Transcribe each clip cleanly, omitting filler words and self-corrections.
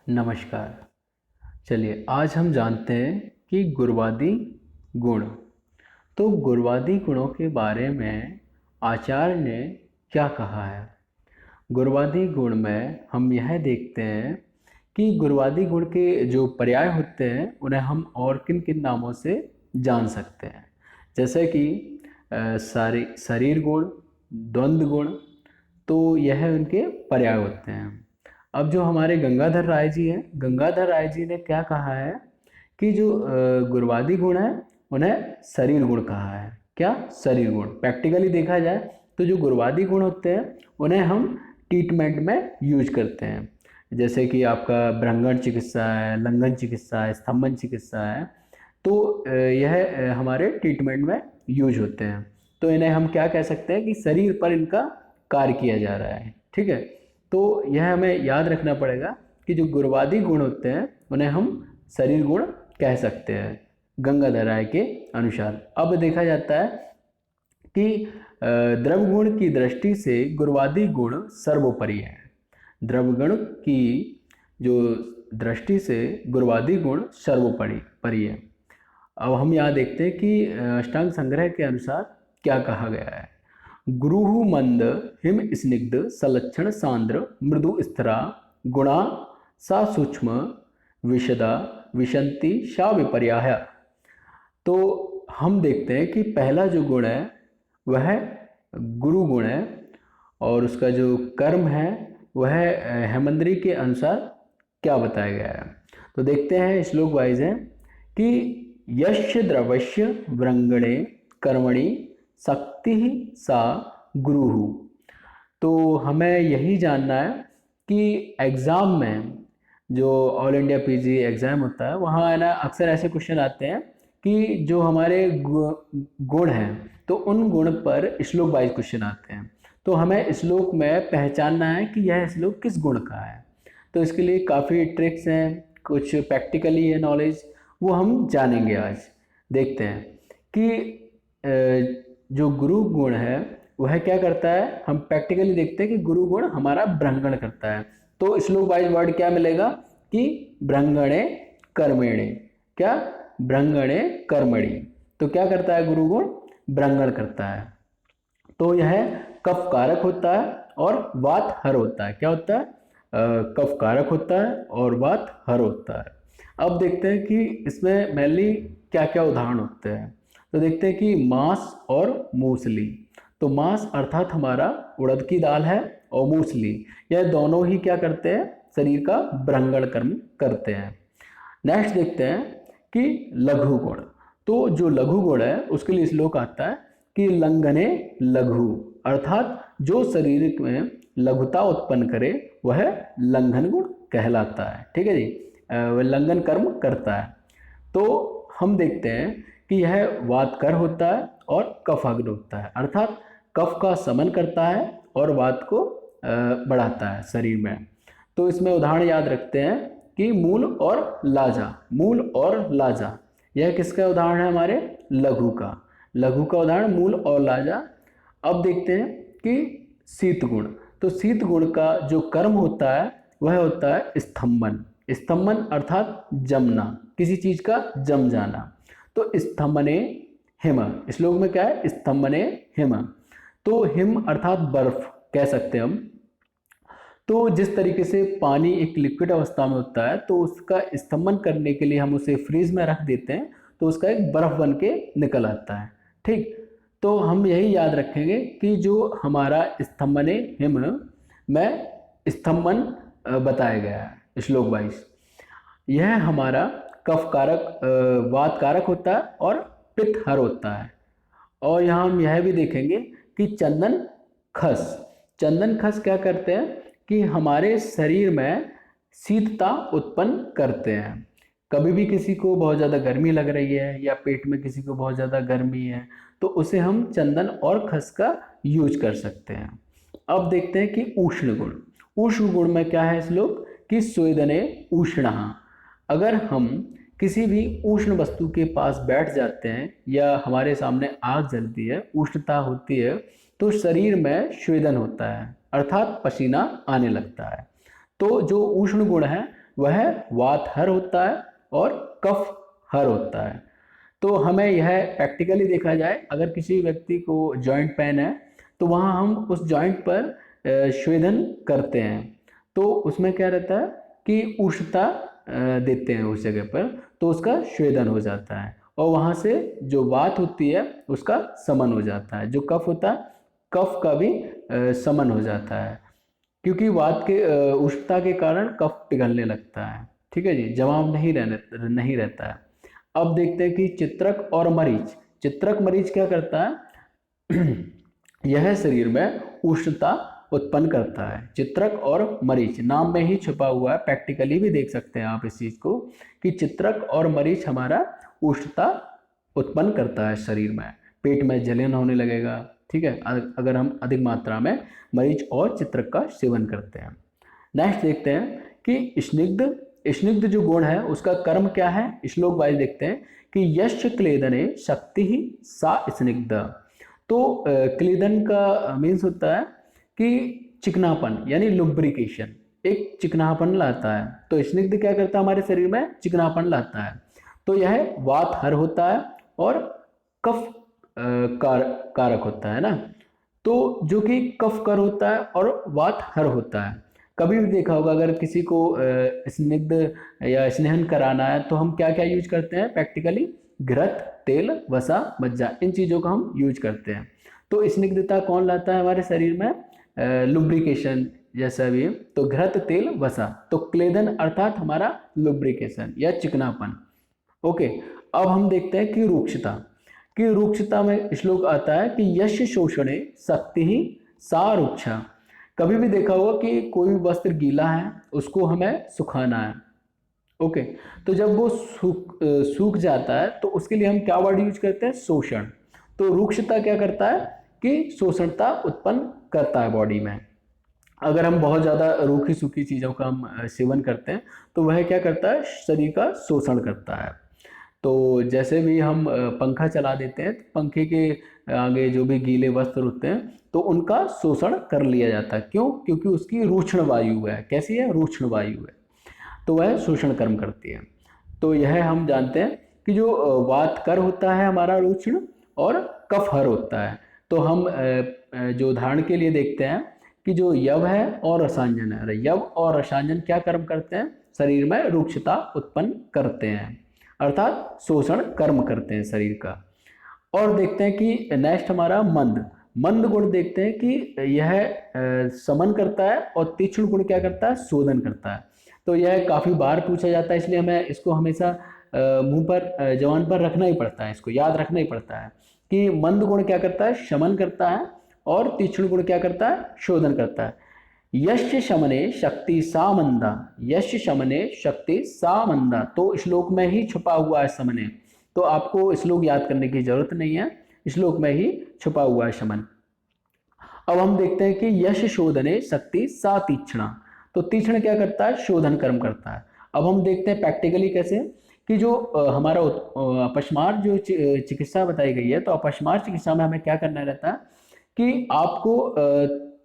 नमस्कार। चलिए आज हम जानते हैं कि गुणवादी गुण। तो गुणवादी गुणों के बारे में आचार्य ने क्या कहा है। गुणवादी गुण में हम यह देखते हैं कि गुणवादी गुण के जो पर्याय होते हैं उन्हें हम और किन किन नामों से जान सकते हैं, जैसे कि शरीर गुण, द्वंद्व गुण। तो यह उनके पर्याय होते हैं। अब जो हमारे गंगाधर राय जी हैं, गंगाधर राय जी ने क्या कहा है कि जो गुणवादी गुण है उन्हें शरीर गुण कहा है। क्या? शरीर गुण। प्रैक्टिकली देखा जाए तो जो गुणवादी गुण होते हैं उन्हें हम ट्रीटमेंट में यूज करते हैं, जैसे कि आपका भ्रंगण चिकित्सा है, लंघन चिकित्सा है, स्तंभन चिकित्सा है। तो यह हमारे ट्रीटमेंट में यूज होते हैं। तो इन्हें हम क्या कह सकते हैं कि शरीर पर इनका कार्य किया जा रहा है। ठीक है, तो यह हमें याद रखना पड़ेगा कि जो गुणवादी गुण होते हैं उन्हें हम शरीर गुण कह सकते हैं गंगाधर राय के अनुसार। अब देखा जाता है कि द्रव्य गुण की दृष्टि से गुणवादी गुण सर्वोपरि है। द्रव्य गुण की जो दृष्टि से गुणवादी गुण सर्वोपरि है। अब हम यहाँ देखते हैं कि अष्टांग संग्रह के अनुसार क्या कहा गया है। गुरुहु मंद हिम स्निग्ध सलक्षण सांद्र मृदु स्थिरा गुणा सा सूक्ष्म विशदा विशंति सा विपर्याय। तो हम देखते हैं कि पहला जो गुण है वह गुरु गुण है और उसका जो कर्म है वह हेमंद्री के अनुसार क्या बताया गया है। तो देखते हैं श्लोक वाइज है कि यश द्रवश्य वृंगणे कर्मणि शक्ति सा गुरु। तो हमें यही जानना है कि एग्ज़ाम में जो ऑल इंडिया पीजी एग्ज़ाम होता है वहाँ है ना अक्सर ऐसे क्वेश्चन आते हैं कि जो हमारे गुण हैं तो उन गुण पर श्लोक वाइज क्वेश्चन आते हैं। तो हमें श्लोक में पहचानना है कि यह श्लोक किस गुण का है। तो इसके लिए काफ़ी ट्रिक्स हैं, कुछ प्रैक्टिकली है नॉलेज, वो हम जानेंगे आज। देखते हैं कि जो गुरु गुण है वह क्या करता है। हम प्रैक्टिकली देखते हैं कि गुरु गुण हमारा भ्रंगण करता है। तो श्लोक वाइज वर्ड क्या मिलेगा कि भ्रंगणे कर्मेणे। क्या? भ्रंगणे कर्मणि। तो क्या करता है गुरु गुण? भ्रंगण करता है। तो यह कफ कारक होता है और वात हर होता है। क्या होता है? कफ कारक होता है और वात हर होता है। अब देखते हैं कि इसमें मेनली क्या क्या उदाहरण होते हैं। तो देखते हैं कि मांस और मूसली। तो मांस अर्थात हमारा उड़द की दाल है और मूसली, यह दोनों ही क्या करते हैं? शरीर का भ्रंगण कर्म करते हैं। नेक्स्ट देखते हैं कि लघु गुण। तो जो लघु गुण है उसके लिए श्लोक आता है कि लंघने लघु, अर्थात जो शरीर में लघुता उत्पन्न करे वह लंघन गुण कहलाता है। ठीक है जी, वह लंघन कर्म करता है। तो हम देखते हैं कि यह वातकर होता है और कफाग्नि होता है, अर्थात कफ का शमन करता है और वात को बढ़ाता है शरीर में। तो इसमें उदाहरण याद रखते हैं कि मूल और लाजा। मूल और लाजा यह किसका उदाहरण है? हमारे लघु का। लघु का उदाहरण मूल और लाजा। अब देखते हैं कि शीत गुण। तो शीत गुण का जो कर्म होता है वह होता है स्तंभन। स्तंभन अर्थात जमना, किसी चीज का जम जाना। तो स्तंभने हिम, श्लोक में क्या है? स्तंभने हिम। तो हिम अर्थात बर्फ कह सकते हैं हम। तो जिस तरीके से पानी एक लिक्विड अवस्था में होता है तो उसका स्तंभन करने के लिए हम उसे फ्रीज में रख देते हैं तो उसका एक बर्फ बन के निकल आता है। ठीक, तो हम यही याद रखेंगे कि जो हमारा स्तंभने हिम में स्तंभन बताया गया है श्लोक वाइज, यह हमारा कफ कारक वात कारक होता है और पित्त हर होता है। और यहाँ हम यह भी देखेंगे कि चंदन खस। चंदन खस क्या करते हैं कि हमारे शरीर में शीतता उत्पन्न करते हैं। कभी भी किसी को बहुत ज़्यादा गर्मी लग रही है या पेट में किसी को बहुत ज़्यादा गर्मी है तो उसे हम चंदन और खस का यूज कर सकते हैं। अब देखते हैं कि उष्ण गुण। उष्ण गुण में क्या है श्लोक कि स्वेदने उष्ण। अगर हम किसी भी उष्ण वस्तु के पास बैठ जाते हैं या हमारे सामने आग जलती है, उष्णता होती है, तो शरीर में स्वेदन होता है, अर्थात पसीना आने लगता है। तो जो उष्ण गुण है वह वातहर होता है और कफहर होता है। तो हमें यह प्रैक्टिकली देखा जाए, अगर किसी व्यक्ति को जॉइंट पेन है तो वहाँ हम उस जॉइंट पर स्वेदन करते हैं, तो उसमें क्या रहता है कि उष्णता देते हैं उस जगह पर, तो उसका स्वेदन हो जाता है और वहाँ से जो वात होती है उसका शमन हो जाता है। जो कफ होता है, कफ का भी शमन हो जाता है, क्योंकि वात के उष्णता के कारण कफ पिघलने लगता है। ठीक है जी, जवाब नहीं रहता है। अब देखते हैं कि चित्रक और मरीच। चित्रक मरीच क्या करता है यह शरीर में उष्णता उत्पन्न करता है। चित्रक और मरीच नाम में ही छुपा हुआ है, प्रैक्टिकली भी देख सकते हैं आप इस चीज को कि चित्रक और मरीच हमारा उष्णता उत्पन्न करता है शरीर में। पेट में जलन होने लगेगा, ठीक है, अगर हम अधिक मात्रा में मरीच और चित्रक का सेवन करते हैं। नेक्स्ट देखते हैं कि स्निग्ध। स्निग्ध जो गुण है उसका कर्म क्या है, श्लोक वाइज देखते हैं कि यश क्लेदने शक्ति ही सा स्निग्ध। तो क्लेदन का मीन्स होता है कि चिकनापन, यानी लुब्रिकेशन, एक चिकनापन लाता है। तो स्निग्ध क्या करता है, हमारे शरीर में चिकनापन लाता है। तो यह वातहर होता है और कफ कारक होता है ना। तो जो कि कफ कर होता है और वातहर होता है। कभी भी देखा होगा, अगर किसी को स्निग्ध या स्नेहन कराना है तो हम क्या क्या यूज करते हैं प्रैक्टिकली, घृत, तेल, वसा, मज्जा, इन चीज़ों का हम यूज करते हैं। तो स्निग्धता कौन लाता है हमारे शरीर में, लुब्रिकेशन जैसा भी। तो घृत, तेल, वसा, तो क्लेदन अर्थात हमारा लुब्रिकेशन या चिकनापन। ओके, अब हम देखते हैं कि रूक्षता। कि रूक्षता में श्लोक आता है कि यश शोषणे शक्ति ही सा रूक्षा। कभी भी देखा होगा कि कोई भी वस्त्र गीला है उसको हमें सुखाना है। ओके, तो जब वो सूख जाता है तो उसके लिए हम क्या वर्ड यूज करते हैं, शोषण। तो रूक्षता क्या करता है कि शोषणता उत्पन्न करता है बॉडी में। अगर हम बहुत ज़्यादा रूखी सूखी चीज़ों का हम सेवन करते हैं तो वह क्या करता है, शरीर का शोषण करता है। तो जैसे भी हम पंखा चला देते हैं तो पंखे के आगे जो भी गीले वस्त्र होते हैं तो उनका शोषण कर लिया जाता है। क्यों? क्योंकि उसकी रूक्षण वायु है। कैसी है? रूक्षण वायु है, तो वह शोषण कर्म करती है। तो यह हम जानते हैं कि जो वात कर होता है हमारा रूक्षण और कफ हर होता है। तो हम जो उदाहरण के लिए देखते हैं कि जो यव है और रसांजन है, यव और रसांजन क्या कर्म करते हैं, शरीर में रूक्षता उत्पन्न करते हैं, अर्थात शोषण कर्म करते हैं शरीर का। और देखते हैं कि नेक्स्ट हमारा मंद। मंद गुण देखते हैं कि यह समन करता है और तीक्ष्ण गुण क्या करता है, शोधन करता है। तो यह काफ़ी बार पूछा जाता है, इसलिए हमें इसको हमेशा मुंह पर जबान पर रखना ही पड़ता है, इसको याद रखना ही पड़ता है कि मंद गुण क्या करता है, शमन करता है, और तीक्ष्ण गुण क्या करता है, शोधन करता है। यश शमने शक्ति सा मंदा, यश शमने शक्ति सा मंदा, तो श्लोक में ही छुपा हुआ है शमने। तो आपको श्लोक याद करने की जरूरत नहीं है, श्लोक में ही छुपा हुआ है शमन। अब हम देखते हैं कि यश शोधने शक्ति सा तीक्ष्णा। तो तीक्ष्ण क्या करता है, शोधन कर्म करता है। अब हम देखते हैं प्रैक्टिकली कैसे कि जो हमारा अपस्मार जो चिकित्सा बताई गई है, तो अपस्मार चिकित्सा में हमें क्या करना रहता है कि आपको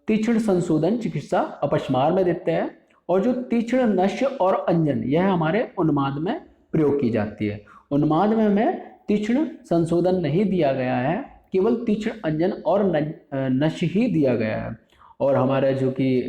तीक्ष्ण संशोधन चिकित्सा अपस्मार में देते हैं, और जो तीक्ष्ण, नश्य और अंजन यह हमारे उन्माद में प्रयोग की जाती है। उन्माद में हमें तीक्ष्ण संशोधन नहीं दिया गया है, केवल तीक्ष्ण, अंजन और नश्य ही दिया गया है। और हमारा जो कि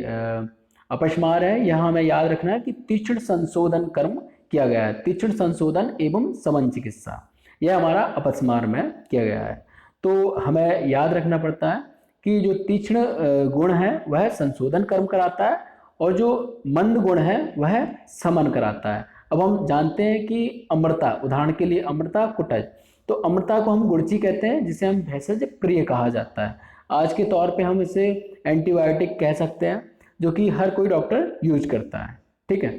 अपस्मार है, यहाँ हमें याद रखना है कि तीक्ष्ण संशोधन कर्म किया गया है। तीक्ष्ण संशोधन एवं समन चिकित्सा यह हमारा अपस्मार में किया गया है। तो हमें याद रखना पड़ता है कि जो तीक्ष्ण गुण है वह संशोधन कर्म कराता है, और जो मंद गुण है वह समन कराता है। अब हम जानते हैं कि अमृता, उदाहरण के लिए अमृता, कुटज। तो अमृता को हम गुड़ची कहते हैं, जिसे हम भेषज प्रिय कहा जाता है। आज के तौर पे हम इसे एंटीबायोटिक कह सकते हैं, जो कि हर कोई डॉक्टर यूज करता है। ठीक है,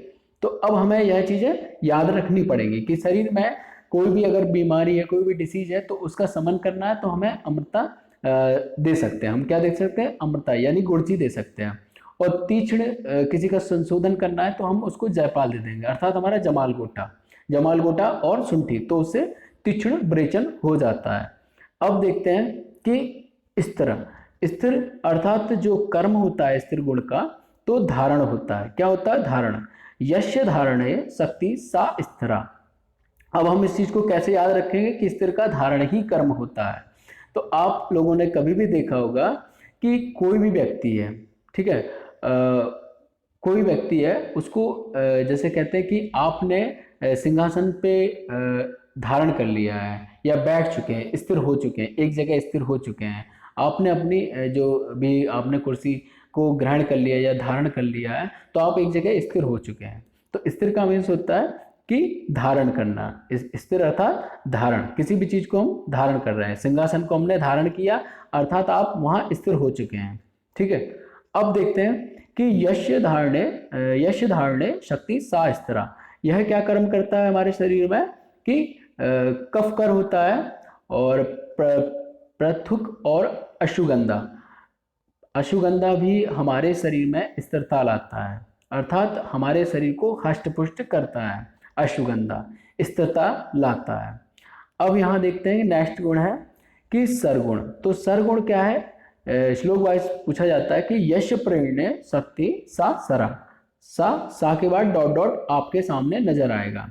तो अब हमें यह चीज़ें याद रखनी पड़ेगी कि शरीर में कोई भी अगर बीमारी है, कोई भी डिसीज है, तो उसका समन करना है तो हमें अमृता दे सकते हैं। हम क्या दे सकते हैं, अमृता यानी गुड़ची दे सकते हैं। और तीक्ष्ण किसी का संशोधन करना है तो हम उसको जयपाल दे देंगे, अर्थात हमारा जमाल गोटा, जमाल गोटा और शुंठी, तो उससे तीक्ष्ण ब्रेचन हो जाता है। अब देखते हैं कि स्थिर, स्थिर अर्थात जो कर्म होता है स्थिर गुण का, तो धारण होता है। क्या होता है, धारण, यस्य धारणे शक्ति सा स्थिरा। अब हम इस चीज को कैसे याद रखेंगे कि स्थिर का धारण ही कर्म होता है। तो आप लोगों ने कभी भी देखा होगा कि कोई भी व्यक्ति है, ठीक है, कोई व्यक्ति है, उसको जैसे कहते हैं कि आपने सिंहासन पे धारण कर लिया है या बैठ चुके हैं, स्थिर हो चुके हैं, एक जगह स्थिर हो चुके हैं, आपने अपनी जो भी आपने कुर्सी को ग्रहण कर लिया या धारण कर लिया है, तो आप एक जगह स्थिर हो चुके हैं। तो स्थिर का मीन्स होता है कि धारण करना। स्थिर अर्थात धारण, किसी भी चीज को हम धारण कर रहे हैं, सिंहासन को हमने धारण किया अर्थात आप वहां स्थिर हो चुके हैं, ठीक है। अब देखते हैं कि यश धारणे शक्ति सा स्थिरा, यह क्या कर्म करता है हमारे शरीर में कि कफ कर होता है और प्रथुक और अश्वगंधा, अश्वगंधा भी हमारे शरीर में स्थिरता लाता है, अर्थात हमारे शरीर को हष्ट पुष्ट करता है, अश्वगंधा स्थिरता लाता है। अब यहाँ देखते हैं नेक्स्ट गुण है कि सरगुण। तो सरगुण क्या है, श्लोक वाइज पूछा जाता है कि यश प्रेरणे शक्ति सा सरा, सा के बाद डॉट डॉट आपके सामने नजर आएगा।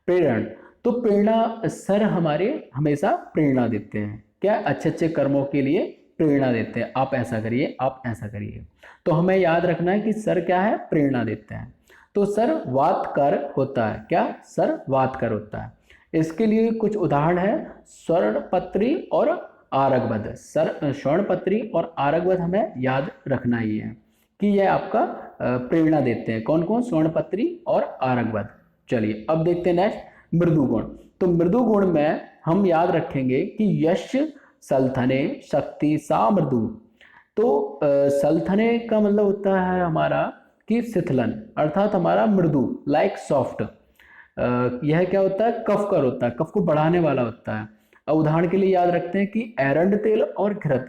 प्रेरण, तो प्रेरणा, सर हमारे हमेशा प्रेरणा देते हैं, क्या अच्छे अच्छे कर्मों के लिए प्रेरणा देते हैं, आप ऐसा करिए, आप ऐसा करिए। तो हमें याद रखना है कि सर क्या है, प्रेरणा देते हैं। तो सर वातकर होता है, क्या, सर वातकर होता है। इसके लिए कुछ उदाहरण है, स्वर्णपत्री और आरगवध। सर स्वर्णपत्री और आरगवध हमें याद रखना ही है कि यह आपका प्रेरणा देते हैं। कौन कौन, स्वर्णपत्री और आरगवध। चलिए अब देखते हैं नेक्स्ट मृदु गुण। तो मृदु गुण में हम याद रखेंगे कि यश सल्थने शक्ति सा मृदु। तो सल्थने का मतलब होता है हमारा कि शिथिलन, अर्थात हमारा मृदु, लाइक सॉफ्ट। यह क्या होता है, कफ कर होता है, कफ को बढ़ाने वाला होता है। अब उदाहरण के लिए याद रखते हैं कि एरंड तेल और घृत,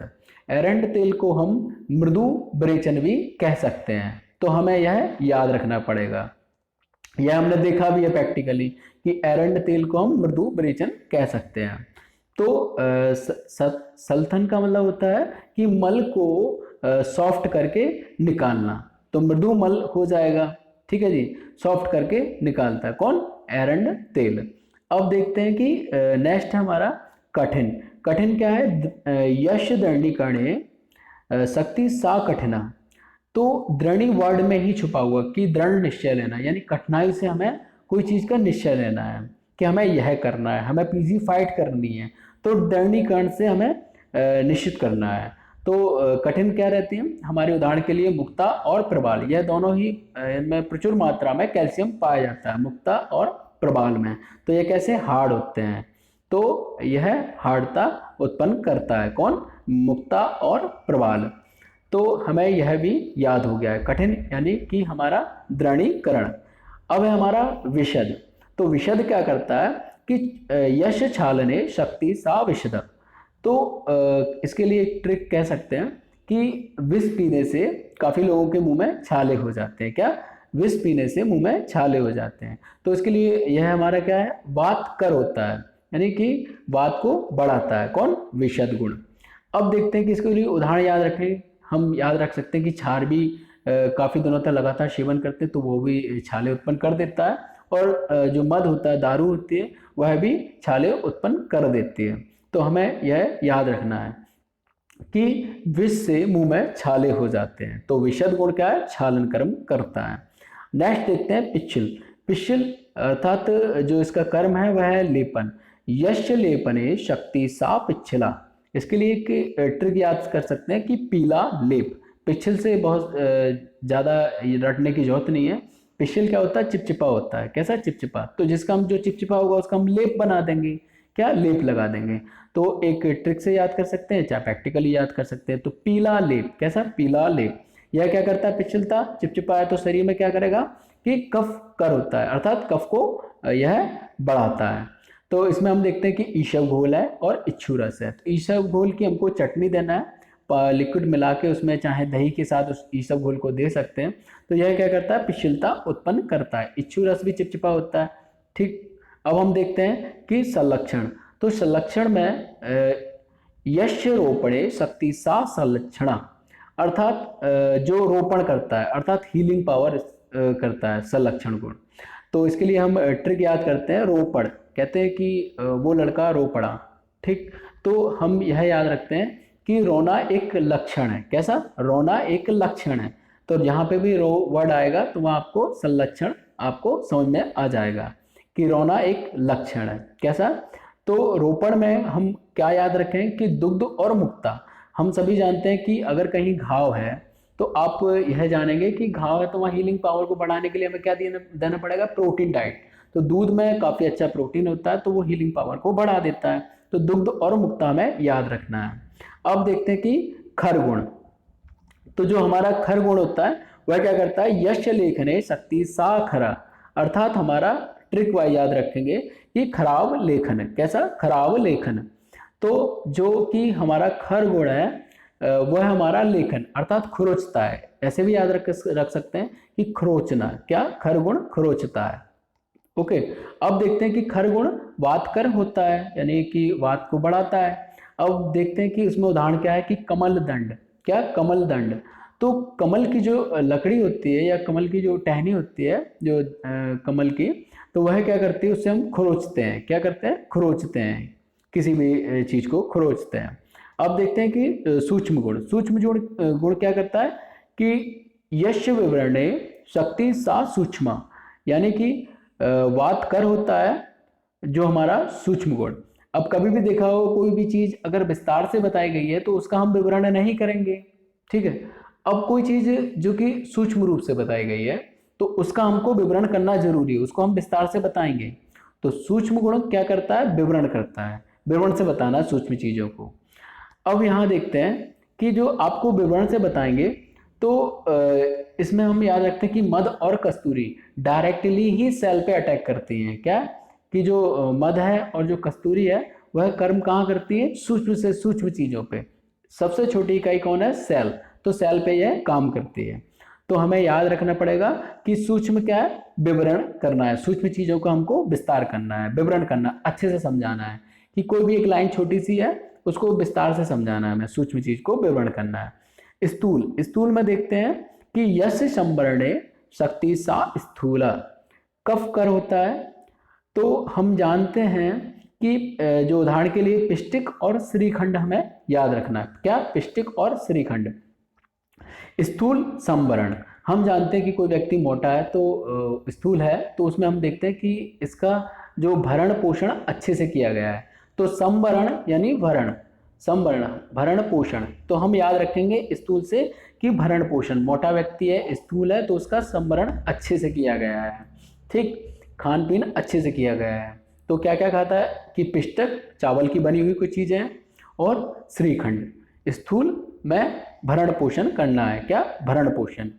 एरंड तेल को हम मृदु विरेचन भी कह सकते हैं, तो हमें यह याद रखना पड़ेगा। यह हमने देखा भी है प्रैक्टिकली कि एरंड तेल को हम मृदु विरेचन कह सकते हैं। तो सल्थन का मतलब होता है कि मल को सॉफ्ट करके निकालना, तो मृदु मल हो जाएगा, ठीक है जी, सॉफ्ट करके निकालता है कौन, एरंड तेल। अब देखते हैं कि नेक्स्ट है हमारा कठिन। कठिन क्या है, यश दृढ़ीकरणे शक्ति सा कठिना। तो दृढ़ी वर्ड में ही छुपा हुआ कि दृढ़ निश्चय लेना, यानी कठिनाई से हमें कोई चीज का निश्चय लेना है कि हमें यह करना है, हमें पीजी फाइट करनी है, तो दृढ़ीकरण से हमें निश्चित करना है। तो कठिन क्या रहती है, हमारे उदाहरण के लिए मुक्ता और प्रबाल, यह दोनों ही इनमें प्रचुर मात्रा में कैल्शियम पाया जाता है, मुक्ता और प्रबाल में। तो ये कैसे हार्ड होते हैं, तो यह हार्डता उत्पन्न करता है, कौन, मुक्ता और प्रबाल। तो हमें यह भी याद हो गया है, कठिन यानी कि हमारा दृढ़ीकरण। अब है हमारा विशद। तो विशद क्या करता है कि यश छालने शक्ति सा विशद। तो इसके लिए एक ट्रिक कह सकते हैं कि विष पीने से काफी लोगों के मुंह में छाले हो जाते हैं, क्या, विष पीने से मुंह में छाले हो जाते हैं। तो इसके लिए यह हमारा क्या है, वात कर होता है, यानी कि वात को बढ़ाता है, कौन, विशद गुण। अब देखते हैं कि इसके लिए उदाहरण याद रखें। हम याद रख सकते हैं कि क्षार भी काफी दिनों तक लगातार सेवन करते हैं तो वो भी छाले उत्पन्न कर देता है, और जो मद होता है, दारू होती है, वह भी छाले उत्पन्न कर देती है। तो हमें यह याद रखना है कि विष से मुंह में छाले हो जाते हैं, तो विशद गुण क्या है, छालन कर्म करता है। नेक्स्ट देखते हैं पिच्छिल। पिच्छिल अर्थात जो इसका कर्म है वह है लेपन। यश लेपने शक्ति सा पिच्छिला। इसके लिए एक ट्रिक याद कर सकते हैं कि पीला लेप। पिच्छिल से बहुत ज़्यादा रटने की जरूरत नहीं है। पिच्छिल क्या होता है, चिपचिपा होता है, कैसा, चिपचिपा। तो जिसका हम जो चिपचिपा होगा उसका हम लेप बना देंगे, क्या, लेप लगा देंगे। तो एक ट्रिक से याद कर सकते हैं, चाहे प्रैक्टिकली याद कर सकते हैं। तो पीला लेप, कैसा, पीला लेप। यह क्या करता है, पिच्छिलता, चिपचिपा है तो शरीर में क्या करेगा कि कफ कर होता है, अर्थात कफ को यह बढ़ाता है। तो इसमें हम देखते हैं कि ईशव घोल है और इच्छू रस है। तो ईशव घोल की हमको चटनी देना है, लिक्विड मिला के उसमें, चाहे दही के साथ उस ईशव घोल को दे सकते हैं। तो यह क्या करता है, पिच्छिलता उत्पन्न करता है। इच्छू रस भी चिपचिपा होता है, ठीक। अब हम देखते हैं कि संलक्षण। तो संलक्षण में यश रोपणे शक्ति सा संलक्षणा, अर्थात जो रोपण करता है, अर्थात हीलिंग पावर करता है संलक्षण गुण। तो इसके लिए हम ट्रिक याद करते हैं, रो पढ़, कहते हैं कि वो लड़का रो पड़ा। ठीक, तो हम यह याद रखते हैं कि रोना एक लक्षण है। कैसा? रोना एक लक्षण है। तो यहाँ पे भी रो वर्ड आएगा तो वहाँ आपको संलक्षण आपको समझ में आ जाएगा कि रोना एक लक्षण है। कैसा? तो रोपण में हम क्या याद रखें कि दुग्ध और मुक्ता। हम सभी जानते हैं कि अगर कहीं घाव है तो आप यह जानेंगे कि घाव है तो वहाँ हीलिंग पावर को बढ़ाने के लिए हमें क्या देना पड़ेगा? Protein diet. तो दूध में काफ़ी अच्छा प्रोटीन होता है तो वो हीलिंग पावर को बढ़ा देता है। तो दुग्ध और मुक्ता में याद रखना है। अब देखते हैं कि खर गुण। तो जो हमारा खर गुण होता है वह क्या करता है? यश लेखने शक्ति सा खरा, अर्थात हमारा ट्रिक वाइज याद रखेंगे कि खराब लेखन। कैसा? खराब लेखन। तो जो कि हमारा खर गुण है वह हमारा लेखन अर्थात खरोचता है। ऐसे भी याद रख सकते हैं कि खरोचना। क्या? खर गुण खरोचता है। ओके, अब देखते हैं कि खर गुण वातकर होता है, यानी कि वात को बढ़ाता है। अब देखते हैं कि उसमें उदाहरण क्या है कि कमल दंड। क्या? कमल दंड। तो कमल की जो लकड़ी होती है या कमल की जो टहनी होती है जो कमल की, तो वह क्या करती है? उससे हम खरोचते हैं। क्या करते हैं? खरोचते हैं, किसी भी चीज को खरोचते हैं। अब देखते हैं कि सूक्ष्म गुण। सूक्ष्म गुण क्या करता है कि यश विवरणे शक्ति सा सूक्ष्म, यानी कि वात कर होता है जो हमारा सूक्ष्म गुण। अब कभी भी देखा हो कोई भी चीज अगर विस्तार से बताई गई है तो उसका हम विवरण नहीं करेंगे। ठीक है, अब कोई चीज जो कि सूक्ष्म रूप से बताई गई है तो उसका हमको विवरण करना जरूरी है, उसको हम विस्तार से बताएंगे। तो सूक्ष्म गुण क्या करता है? विवरण करता है, विवरण से बताना सूक्ष्म चीजों को। अब यहाँ देखते हैं कि जो आपको विवरण से बताएंगे तो इसमें हम याद रखते हैं कि मध और कस्तूरी डायरेक्टली ही सेल पे अटैक करती हैं। क्या? कि जो मध है और जो कस्तूरी है वह कर्म कहाँ करती है? सूक्ष्म से सूक्ष्म चीजों पे। सबसे छोटी इकाई कौन है? सेल। तो सेल पे यह काम करती है। तो हमें याद रखना पड़ेगा कि सूक्ष्म क्या है? विवरण करना है, सूक्ष्म चीजों को हमको विस्तार करना है, विवरण करना, अच्छे से समझाना है। कि कोई भी एक लाइन छोटी सी है उसको विस्तार से समझाना है, हमें सूक्ष्म चीज को विवरण करना है। स्थूल। स्थूल में देखते हैं कि यश संवरणे शक्ति सा स्थूला, कफ कर होता है। तो हम जानते हैं कि जो उदाहरण के लिए पिष्टिक और श्रीखंड हमें याद रखना है। क्या? पिष्टिक और श्रीखंड। स्थूल संवरण, हम जानते हैं कि कोई व्यक्ति मोटा है तो स्थूल है तो उसमें हम देखते हैं कि इसका जो भरण पोषण अच्छे से किया गया है। तो संवरण यानी भरण, संवरण भरण पोषण। तो हम याद रखेंगे स्थूल से कि भरण पोषण, मोटा व्यक्ति है स्थूल है तो उसका संवरण अच्छे से किया गया है। ठीक, खान पीन अच्छे से किया गया है। तो क्या क्या खाता है कि पिष्टक चावल की बनी हुई कुछ चीजें हैं और श्रीखंड। स्थूल में भरण पोषण करना है। क्या? भरण पोषण।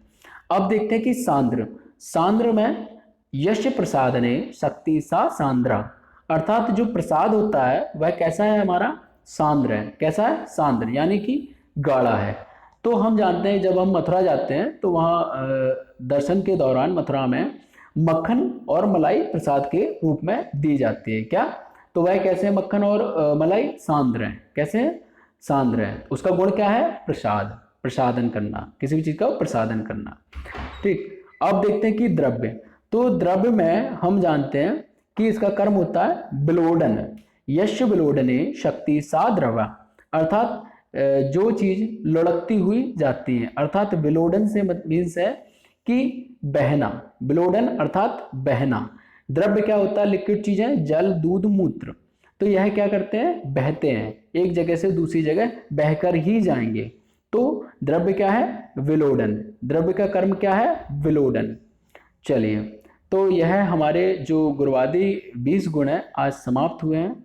अब देखते हैं कि सांद्र। सांद्र में यश प्रसादने शक्ति सा सांद्रा, अर्थात जो प्रसाद होता है वह कैसा है? हमारा सांद्र है। कैसा है? सांद्र, यानी कि गाढ़ा है। तो हम जानते हैं जब हम मथुरा जाते हैं तो वहाँ दर्शन के दौरान मथुरा में मक्खन और मलाई प्रसाद के रूप में दी जाती है। क्या? तो वह कैसे है? मक्खन और मलाई सांद्र है। कैसे है? सांद्र है। उसका गुण क्या है? प्रसाद, प्रसादन करना, किसी भी चीज का प्रसादन करना। ठीक, अब देखते हैं कि द्रव्य। तो द्रव्य में हम जानते हैं कि इसका कर्म होता है विलोडन। यश विलोडने शक्ति सा द्रव्य, अर्थात जो चीज लुढ़कती हुई जाती है, अर्थात विलोडन से मीन्स है कि बहना। विलोडन अर्थात बहना। द्रव्य क्या होता है? लिक्विड चीजें, जल, दूध, मूत्र। तो यह क्या करते हैं? बहते हैं, एक जगह से दूसरी जगह बहकर ही जाएंगे। तो द्रव्य क्या है? विलोडन। द्रव्य का कर्म क्या है? विलोडन। चलिए, तो यह हमारे जो गुरुवादी 20 गुण हैं आज समाप्त हुए हैं।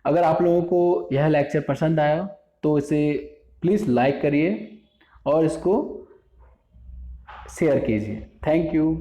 अगर आप लोगों को यह लेक्चर पसंद आया तो इसे प्लीज़ लाइक करिए और इसको शेयर कीजिए। Thank you.